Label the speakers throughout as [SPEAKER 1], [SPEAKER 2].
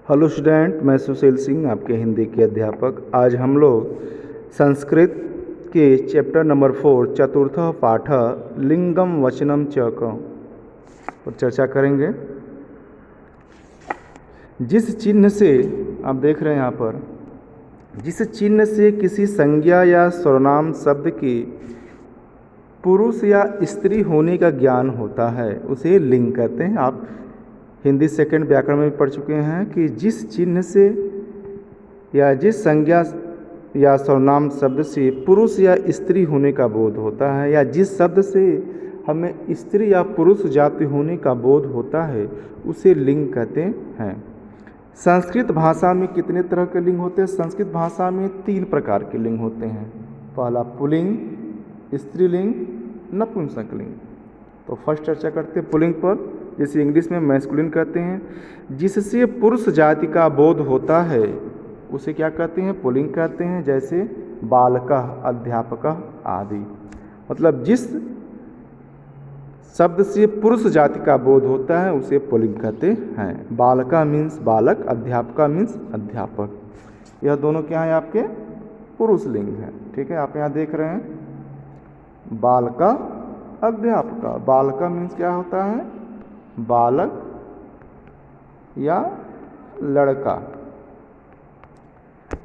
[SPEAKER 1] Hello student, मैं सुशील सिंह आपके हिंदी के अध्यापक। आज हम लोग संस्कृत के चैप्टर नंबर 4 चतुर्थ पाठ लिंगम वचनम च पर चर्चा करेंगे। जिस चिन्ह से आप देख रहे हैं यहाँ पर, जिस चिन्ह से किसी संज्ञा या सर्वनाम शब्द की पुरुष या स्त्री होने का ज्ञान होता है उसे लिंग कहते हैं। आप हिंदी सेकंड व्याकरण में भी पढ़ चुके हैं कि जिस चिन्ह से या जिस संज्ञा या सर्वनाम शब्द से पुरुष या स्त्री होने का बोध होता है या जिस शब्द से हमें स्त्री या पुरुष जाति होने का बोध होता है उसे लिंग कहते हैं। संस्कृत भाषा में कितने तरह के लिंग होते हैं? संस्कृत भाषा में 3 प्रकार के लिंग होते हैं। पहला पुल्लिंग, स्त्रीलिंग, नपुंसकलिंग। तो फर्स्ट चर्चा करते हैं पुल्लिंग पर, जिसे इंग्लिश में मैस्कुलिन कहते हैं। जिससे पुरुष जाति का बोध होता है उसे क्या कहते हैं? पुल्लिंग कहते हैं। जैसे बालकः, अध्यापकः आदि। मतलब जिस शब्द से पुरुष जाति का बोध होता है उसे पुल्लिंग कहते हैं। बालकः मीन्स बालक, अध्यापका मीन्स अध्यापक। यह दोनों क्या हैं? आपके पुरुष लिंग हैं। ठीक है, आप यहाँ देख रहे हैं बालका, अध्यापका। बालका मीन्स क्या होता है? बालक या लड़का।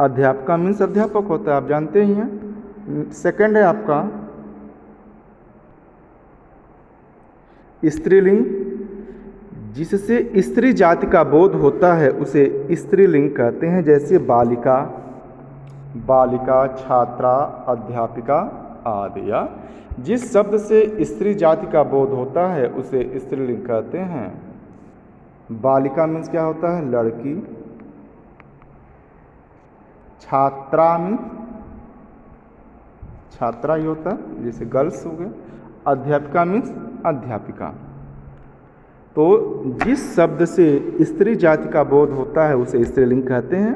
[SPEAKER 1] अध्यापका मीन्स अध्यापक होता है, आप जानते ही हैं। सेकंड है आपका स्त्रीलिंग। जिससे स्त्री जाति का बोध होता है उसे स्त्रीलिंग कहते हैं। जैसे बालिका, बालिका, छात्रा, अध्यापिका आदि। या जिस शब्द से स्त्री जाति का बोध होता है उसे स्त्रीलिंग कहते हैं। बालिका मीन्स क्या होता है? लड़की। छात्रा मीन्स छात्रा ही होता है, जैसे गर्ल्स हो गए। अध्यापिका मीन्स अध्यापिका। तो जिस शब्द से स्त्री जाति का बोध होता है उसे स्त्रीलिंग कहते हैं।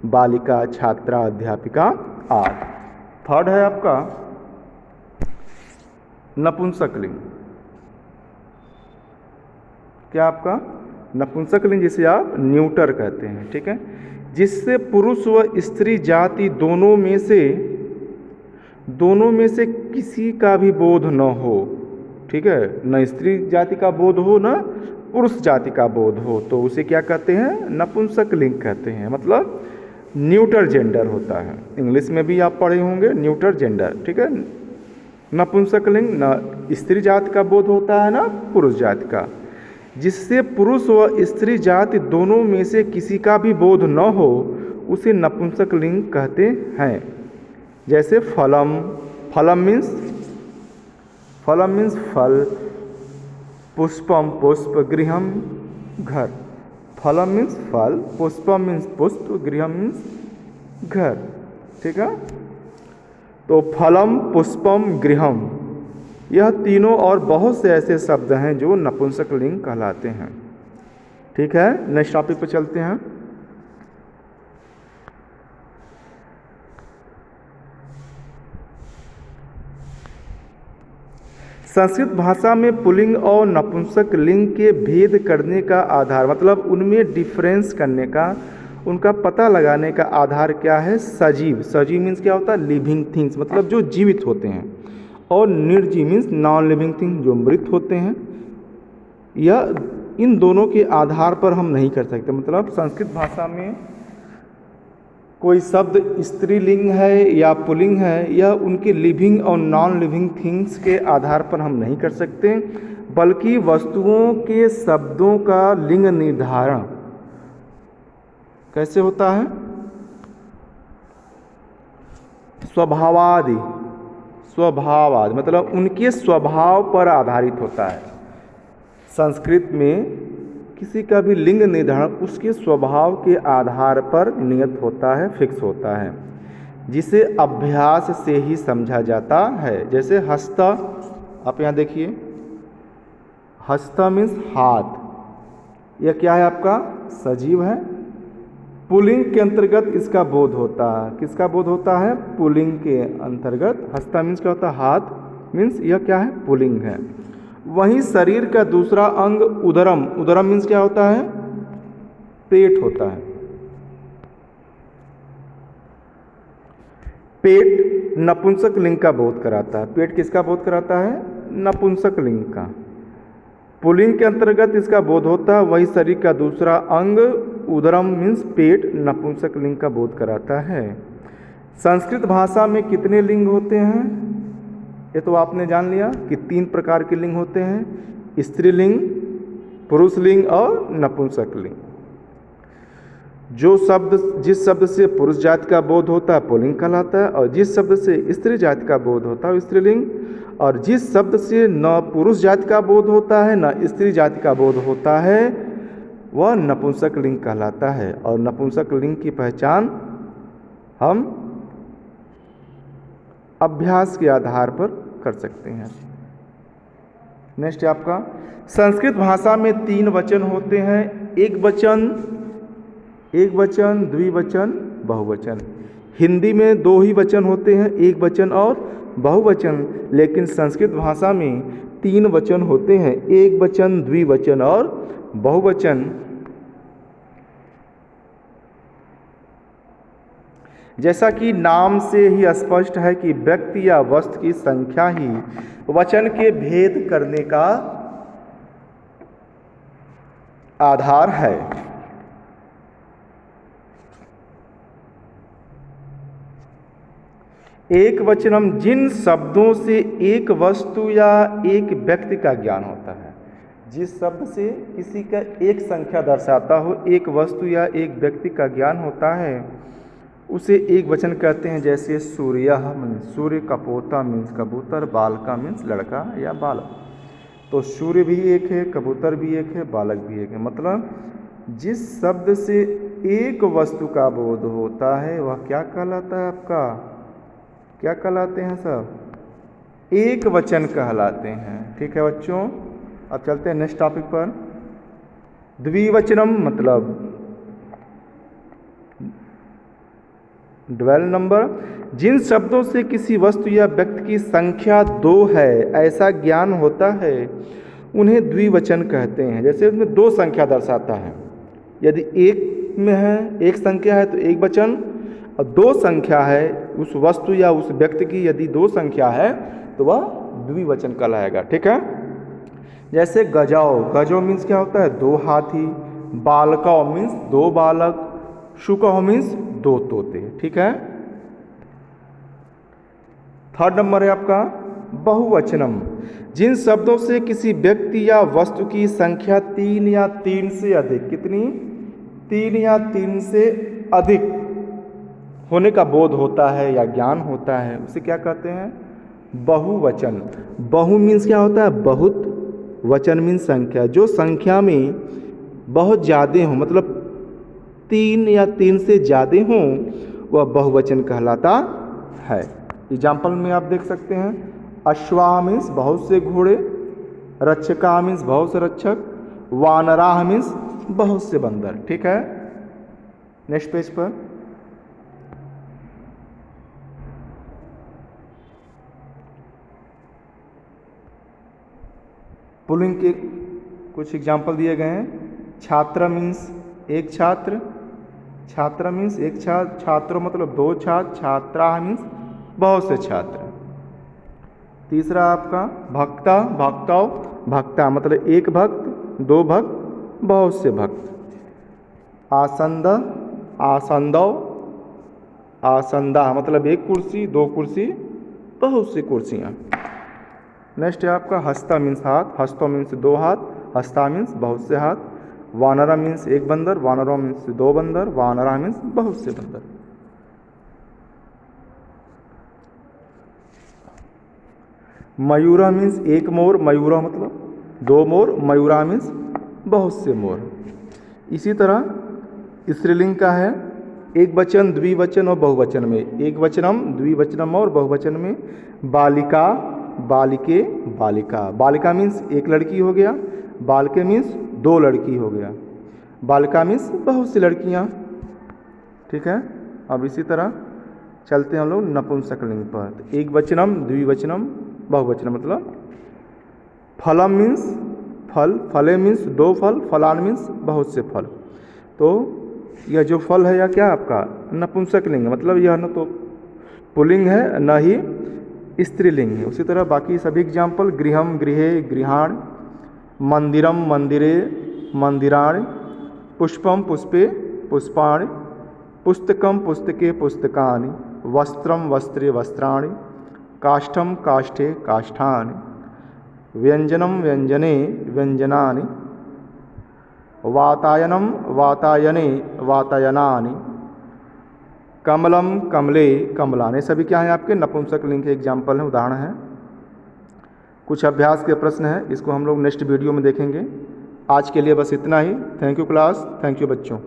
[SPEAKER 1] बालिका, छात्रा, अध्यापिका आदि। थर्ड है आपका नपुंसकलिंग। क्या आपका? नपुंसकलिंग, जिसे आप न्यूटर कहते हैं। ठीक है, जिससे पुरुष व स्त्री जाति दोनों में से किसी का भी बोध न हो। ठीक है, न स्त्री जाति का बोध हो न पुरुष जाति का बोध हो, तो उसे क्या कहते हैं? नपुंसकलिंग कहते हैं। मतलब न्यूटर जेंडर होता है। इंग्लिश में भी आप पढ़े होंगे न्यूटर जेंडर। ठीक है, नपुंसकलिंग, न स्त्री जाति का बोध होता है न पुरुष जाति का। जिससे पुरुष व स्त्री जाति दोनों में से किसी का भी बोध न हो उसे नपुंसकलिंग कहते हैं। जैसे फलम। फलम मीन्स फल, पुष्पम पुष्प, गृहम घर। फलम मीन्स फल, पुष्पम मीन्स पुष्प, गृहम मीन्स घर। ठीक है, तो फलम, पुष्पम, गृहम, यह तीनों और बहुत से ऐसे शब्द हैं जो नपुंसकलिंग कहलाते हैं। ठीक है, नेक्स्ट टॉपिक पर चलते हैं। संस्कृत भाषा में पुल्लिंग और नपुंसकलिंग के भेद करने का आधार, मतलब उनमें डिफरेंस करने का, उनका पता लगाने का आधार क्या है? सजीव। सजीव मीन्स क्या होता है? लिविंग थिंग्स, मतलब जो जीवित होते हैं। और निर्जीव मीन्स नॉन लिविंग थिंग, जो मृत होते हैं। यह इन दोनों के आधार पर हम नहीं कर सकते। मतलब संस्कृत भाषा में कोई शब्द स्त्रीलिंग है या पुल्लिंग है, यह उनके लिविंग और नॉन लिविंग थिंग्स के आधार पर हम नहीं कर सकते, बल्कि वस्तुओं के शब्दों का लिंग निर्धारण कैसे होता है? स्वभावादि। स्वभावादि मतलब उनके स्वभाव पर आधारित होता है। संस्कृत में किसी का भी लिंग निर्धारण उसके स्वभाव के आधार पर नियत होता है, फिक्स होता है, जिसे अभ्यास से ही समझा जाता है। जैसे हस्त, आप यहाँ देखिए, हस्त मीन्स हाथ। यह क्या है? आपका सजीव है। पुल्लिंग के अंतर्गत इसका बोध होता है। किसका बोध होता है? पुल्लिंग के अंतर्गत। हस्ता मीन्स क्या होता है? हाथ मीन्स यह क्या है? पुल्लिंग है। वहीं शरीर का दूसरा अंग उदरम। उदरम मीन्स क्या होता है? पेट होता है। पेट नपुंसक लिंग का बोध कराता है। पेट किसका बोध कराता है? नपुंसक लिंग का। पुल्लिंग के अंतर्गत इसका बोध होता है। वही शरीर का दूसरा अंग उदरम मीन्स पेट नपुंसक लिंग का बोध कराता है। संस्कृत भाषा में कितने लिंग होते हैं? ये तो आपने जान लिया कि 3 प्रकार के लिंग होते हैं, स्त्रीलिंग, पुरुष लिंग और नपुंसक लिंग। जिस शब्द से पुरुष जाति का बोध होता है पुल्लिंग कहलाता है, और जिस शब्द से स्त्री जाति का बोध होता है स्त्रीलिंग, और जिस शब्द से न पुरुष जाति का बोध होता है न स्त्री जाति का बोध होता है वह नपुंसक लिंग कहलाता है। और नपुंसक लिंग की पहचान हम अभ्यास के आधार पर कर सकते हैं। नेक्स्ट है आपका, संस्कृत भाषा में 3 वचन होते हैं, एक वचन, द्विवचन, बहुवचन। हिंदी में 2 ही वचन होते हैं, एक वचन और बहुवचन, लेकिन संस्कृत भाषा में 3 वचन होते हैं, एक वचन, द्विवचन और बहुवचन। जैसा कि नाम से ही स्पष्ट है कि व्यक्ति या वस्तु की संख्या ही वचन के भेद करने का आधार है। एक वचनम जिन शब्दों से एक वस्तु या एक व्यक्ति का ज्ञान होता है। जिस शब्द से किसी का एक संख्या दर्शाता हो, एक वस्तु या एक व्यक्ति का ज्ञान होता है उसे एक वचन कहते हैं। जैसे सूर्य मीन्स सूर्य, कपोता मीन्स कबूतर, बालका मीन्स लड़का या बालक। तो सूर्य भी एक है, कबूतर भी एक है, बालक भी एक है। मतलब जिस शब्द से एक वस्तु का बोध होता है वह क्या कहलाता है? आपका क्या कहलाते हैं सब? एक वचन कहलाते हैं। ठीक है बच्चों, अब चलते हैं नेक्स्ट टॉपिक पर। द्विवचनम मतलब 12 नंबर, जिन शब्दों से किसी वस्तु या व्यक्ति की संख्या 2 है ऐसा ज्ञान होता है उन्हें द्विवचन कहते हैं। जैसे उसमें 2 संख्या दर्शाता है, यदि एक में है, एक संख्या है तो एक वचन, और 2 संख्या है उस वस्तु या उस व्यक्ति की, यदि 2 संख्या है तो वह द्विवचन कहलाएगा। ठीक है, जैसे गजौ मीन्स क्या होता है? 2 हाथी, बालकौ मीन्स 2 बालक, शुकौ मीन्स 2 तोते। ठीक है, 3rd नंबर है आपका बहुवचनम, जिन शब्दों से किसी व्यक्ति या वस्तु की संख्या 3 या 3 से अधिक, कितनी? 3 या 3 से अधिक होने का बोध होता है या ज्ञान होता है उसे क्या कहते हैं? बहुवचन। बहु मीन्स क्या होता है? बहुत, वचन मीन्स संख्या। जो संख्या में बहुत ज़्यादा हो, मतलब 3 या 3 से ज़्यादा हों वह बहुवचन कहलाता है। एग्जाम्पल में आप देख सकते हैं, अश्वाह मीन्स बहुत से घोड़े, रक्षका मीन्स बहुत से रक्षक, वानराह मीन्स बहुत से बंदर। ठीक है, नेक्स्ट पेज पर पुल्लिंग के कुछ एग्जाम्पल दिए गए हैं। छात्र मीन्स एक छात्र, छात्र मीन्स एक छात्र, छात्रों मतलब 2 छात्र, छात्रा मीन्स बहुत से छात्र। तीसरा आपका भक्ता, भक्तौ, भक्ता मतलब एक भक्त, 2 भक्त, बहुत से भक्त। आसंद, आसंदौ, आसंदा मतलब एक कुर्सी, 2 कुर्सी, बहुत सी कुर्सियाँ। नेक्स्ट है आपका हस्ता मीन्स हाथ, हस्तो मीन्स 2 हाथ, हस्ता मीन्स बहुत से हाथ। वानरा मीन्स एक बंदर, वानरों मीन्स 2 बंदर, वानरा मीन्स बहुत से बंदर। मयूरा मीन्स एक मोर, मयूरा मतलब 2 मोर, मयूरा मीन्स बहुत से मोर। इसी तरह स्त्रीलिंग का है एक वचन, द्विवचन और बहुवचन में। एक वचनम, द्विवचनम और बहुवचन में बालिका, बालिके, बालिका। बालिका मीन्स एक लड़की हो गया, बालके मीन्स 2 लड़की हो गया, बालिका मीन्स बहुत सी लड़कियाँ। ठीक है, अब इसी तरह चलते हैं हम लोग नपुंसक लिंग पर। एक वचनम, द्विवचनम, बहुवचनम मतलब फलम मीन्स फल, फले मीन्स 2 फल, फलान मीन्स बहुत से फल। तो यह जो फल है यह क्या आपका नपुंसकलिंग, मतलब यह न तो पुल्लिंग है न ही स्त्रीलिंग है। उसी तरह बाकी सभी एग्जाम्पल गृहम गृहे गृहाण, मंदिरम मंदिरे मंदिराणि, पुष्पम पुष्पे पुष्पाणि, पुस्तकम पुस्तके पुस्तकानि, वस्त्रम वस्त्रे वस्त्राणि, काष्ठम काष्ठे काष्ठानि, व्यंजनम व्यंजने व्यंजनानि, वातायनम वातायने वातायनानि, कमलम कमले कमलानि। सभी क्या हैं आपके नपुंसकलिंग के एग्जाम्पल हैं, उदाहरण हैं। कुछ अभ्यास के प्रश्न हैं, इसको हम लोग नेक्स्ट वीडियो में देखेंगे। आज के लिए बस इतना ही। Thank you class, thank you बच्चों।